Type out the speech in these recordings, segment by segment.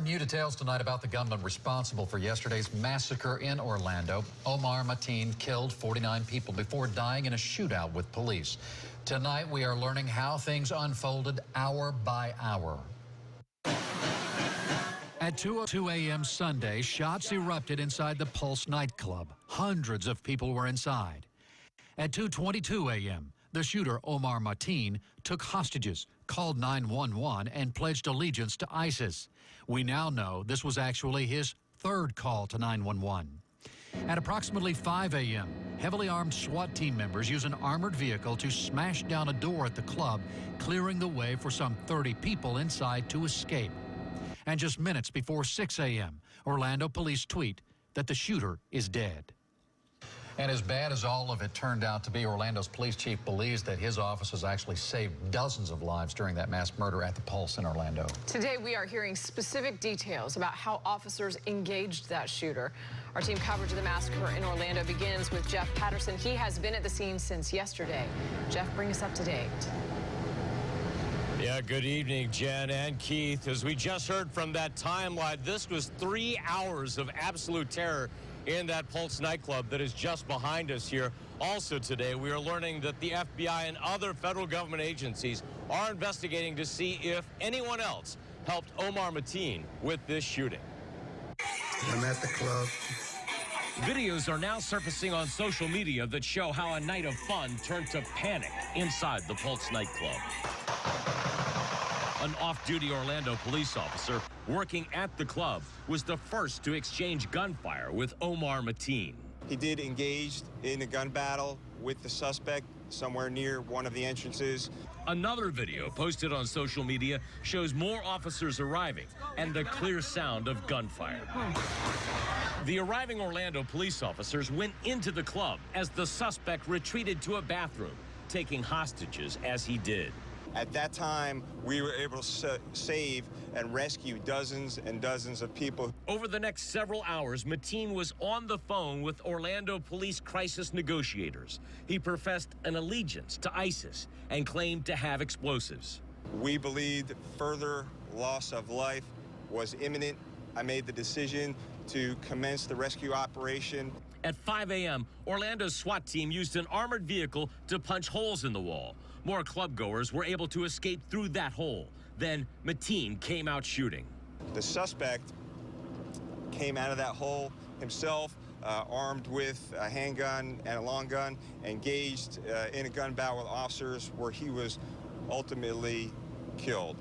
new details tonight about the gunman responsible for yesterday's massacre in Orlando. Omar Mateen killed 49 people before dying in a shootout with police. Tonight, we are learning how things unfolded hour by hour. At 2:02 a.m. Sunday, shots erupted inside the Pulse nightclub. Hundreds of people were inside. At 2:22 a.m., the shooter, Omar Mateen, took hostages, called 911, and pledged allegiance to ISIS. We now know this was actually his third call to 911. At approximately 5 a.m., heavily armed SWAT team members used an armored vehicle to smash down a door at the club, clearing the way for some 30 people inside to escape. And just minutes before 6 a.m., Orlando police tweet that the shooter is dead. And as bad as all of it turned out to be, Orlando's police chief believes that his office has actually saved dozens of lives during that mass murder at the Pulse in Orlando. Today, we are hearing specific details about how officers engaged that shooter. Our team coverage of the massacre in Orlando begins with Jeff Patterson. He has been at the scene since yesterday. Jeff, bring us up to date. Yeah, good evening, Jen and Keith. As we just heard from that timeline, this was 3 hours of absolute terror in that Pulse nightclub that is just behind us here. Also today, we are learning that the FBI and other federal government agencies are investigating to see if anyone else helped Omar Mateen with this shooting. I'm at the club. Videos are now surfacing on social media that show how a night of fun turned to panic inside the Pulse nightclub. An off-duty Orlando police officer working at the club was the first to exchange gunfire with Omar Mateen. He did engage in a gun battle with the suspect somewhere near one of the entrances. Another video posted on social media shows more officers arriving and the clear sound of gunfire. The arriving Orlando police officers went into the club as the suspect retreated to a bathroom, taking hostages as he did. At that time, we were able to save and rescue dozens and dozens of people. Over the next several hours, Mateen was on the phone with Orlando police crisis negotiators. He professed an allegiance to ISIS and claimed to have explosives. We believed further loss of life was imminent. I made the decision to commence the rescue operation. At 5 a.m., Orlando's SWAT team used an armored vehicle to punch holes in the wall. More clubgoers were able to escape through that hole. Then Mateen came out shooting. The suspect came out of that hole himself, armed with a handgun and a long gun, engaged in a gun battle with officers where he was ultimately killed.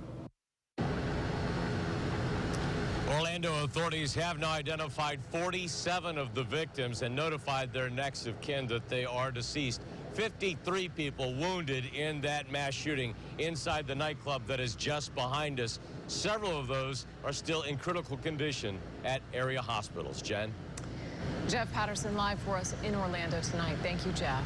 Orlando authorities have now identified 47 of the victims and notified their next of kin that they are deceased. 53 people wounded in that mass shooting inside the nightclub that is just behind us. Several of those are still in critical condition at area hospitals. Jen? Jeff Patterson live for us in Orlando tonight. Thank you, Jeff.